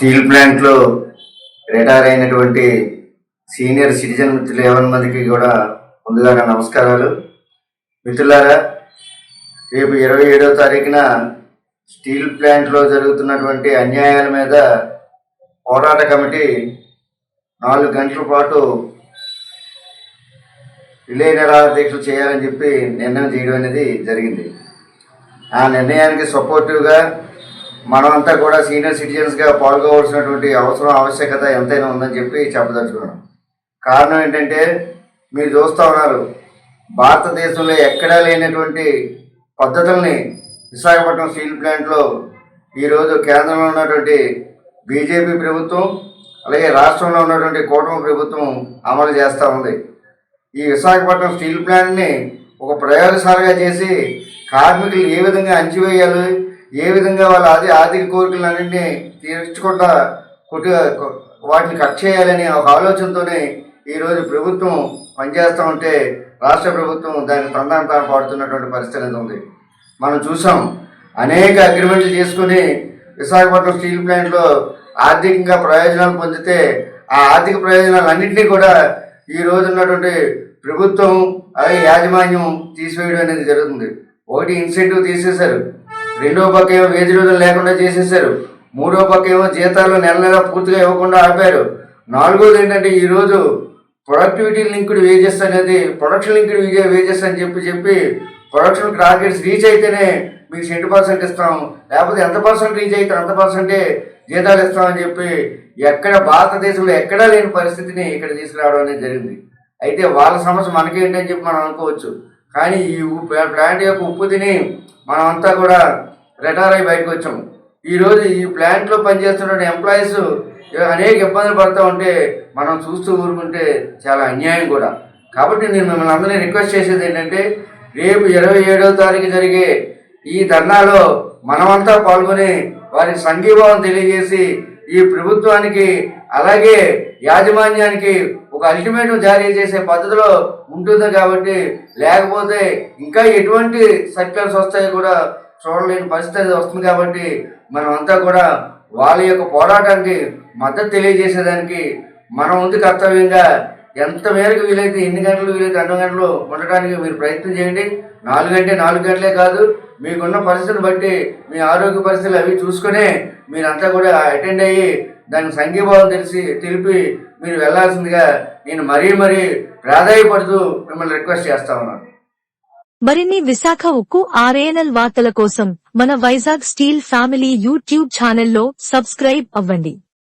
Steel ప్లాంట్లో retire అయినటువంటి senior citizen మిత్రులు 50 మందికి కూడా ముందుగా నా నమస్కారాలు. మిత్రులారా, రేపు 27వ తారీఖున స్టీల్ ప్లాంట్లో జరుగుతున్నటువంటి అన్యాయాల మీద పోరాట కమిటీ 4 గంటల పాటు రిలే నిరాహారదీక్షలు చేయాలని చెప్పి నిర్ణయం చేయడం అనేది జరిగింది. ఆ నిర్ణయానికి సపోర్టివ్గా మనమంతా కూడా సీనియర్ సిటిజన్స్గా పాల్గొవలసినటువంటి ఆవశ్యకత ఎంతైనా ఉందని చెప్పి చెప్పదలుచుకున్నాం. కారణం ఏంటంటే, మీరు చూస్తూ ఉన్నారు, భారతదేశంలో ఎక్కడా లేనటువంటి పద్ధతుల్ని విశాఖపట్నం స్టీల్ ప్లాంట్లో ఈరోజు కేంద్రంలో ఉన్నటువంటి బీజేపీ ప్రభుత్వం, అలాగే రాష్ట్రంలో ఉన్నటువంటి కూటమి ప్రభుత్వం అమలు చేస్తూ ఉంది. ఈ విశాఖపట్నం స్టీల్ ప్లాంట్ని ఒక ప్రయోగశాలగా చేసి కార్మికులు ఏ విధంగా అణచివేయాలి, ఏ విధంగా వాళ్ళ ఆర్థిక కోరికలన్నింటినీ తీర్చకుండా వాటిని కట్ చేయాలని ఒక ఆలోచనతోనే ఈరోజు ప్రభుత్వం పనిచేస్తూ ఉంటే రాష్ట్ర ప్రభుత్వం దానికి తందాన పాడుతున్నటువంటి పరిస్థితి ఉంది. మనం చూసాం, అనేక అగ్రిమెంట్లు చేసుకుని విశాఖపట్నం స్టీల్ ప్లాంట్లో ఆర్థికంగా ప్రయోజనాలు పొందితే ఆ ఆర్థిక ప్రయోజనాలన్నింటినీ కూడా ఈ రోజు ఉన్నటువంటి ప్రభుత్వం అలాగే యాజమాన్యం తీసివేయడం అనేది జరుగుతుంది. ఒకటి, ఇన్సెంటివ్ తీసేశారు. రెండో పక్క ఏమో వేది రోజులు లేకుండా చేసేసారు. మూడో పక్క ఏమో జీతాలు నెల పూర్తిగా ఇవ్వకుండా ఆపారు. నాలుగోది ఏంటంటే, ఈరోజు ప్రొడక్టివిటీ లింక్డ్ వేజెస్ అనేది ప్రొడక్షన్ లింక్డ్ వేజెస్ అని చెప్పి ప్రొడక్షన్ టార్గెట్స్ రీచ్ అయితేనే మీకు 20% ఇస్తాం, లేకపోతే ఎంత పర్సెంట్ రీచ్ అయితే అంత పర్సెంటే జీతాలు ఇస్తామని చెప్పి ఎక్కడ భారతదేశంలో ఎక్కడా లేని పరిస్థితిని ఇక్కడ తీసుకురావడం అనేది జరిగింది. అయితే వాళ్ళ సమస్య మనకేంటని చెప్పి మనం అనుకోవచ్చు, కానీ ఈ ప్లాంట్ యొక్క ఉప్పు తిని మనమంతా కూడా రిటైర్ అయ్యి బయటకు వచ్చాం. ఈరోజు ఈ ప్లాంట్లో పనిచేస్తున్న ఎంప్లాయీస్ అనేక ఇబ్బందులు పడుతూ ఉంటే మనం చూస్తూ ఊరుకుంటే చాలా అన్యాయం కూడా. కాబట్టి నేను మిమ్మల్ని అందరినీ రిక్వెస్ట్ చేసేది ఏంటంటే, రేపు 27వ తారీఖు జరిగే ఈ ధర్నాలో మనమంతా పాల్గొని వారికి సంఘీభావం తెలియజేసి ఈ ప్రభుత్వానికి అలాగే యాజమాన్యానికి ఒక అల్టిమేటం జారీ చేసే పద్ధతిలో ఉంటుంది. కాబట్టి లేకపోతే ఇంకా ఎటువంటి సర్క్యులర్స్ వస్తాయో కూడా చూడలేని పరిస్థితి వస్తుంది. కాబట్టి మనమంతా కూడా వాళ్ళ యొక్క పోరాటానికి మద్దతు తెలియజేసేదానికి మనం ఉంది కర్తవ్యంగా ఎంత మేరకు వీలైతే, ఎన్ని గంటలు వీలైతే అన్ని గంటలు ఉండటానికి మీరు ప్రయత్నం చేయండి. 4 గంటలే కాదు, మీకున్న పరిస్థితిని బట్టి మీ ఆరోగ్య పరిస్థితులు అవి చూసుకునే మీరంతా కూడా అటెండ్ అయ్యి దానికి సంఘీభావం తెలిపి మీరు వెళ్లాల్సిందిగా నేను మరీ ప్రాధాన్యపడుతూ మిమ్మల్ని రిక్వెస్ట్ చేస్తా ఉన్నాను. మరిన్ని విశాఖ ఉక్కు RNL వార్తల కోసం మన వైజాగ్ స్టీల్ ఫ్యామిలీ యూట్యూబ్ ఛానల్లో సబ్స్క్రైబ్ అవ్వండి.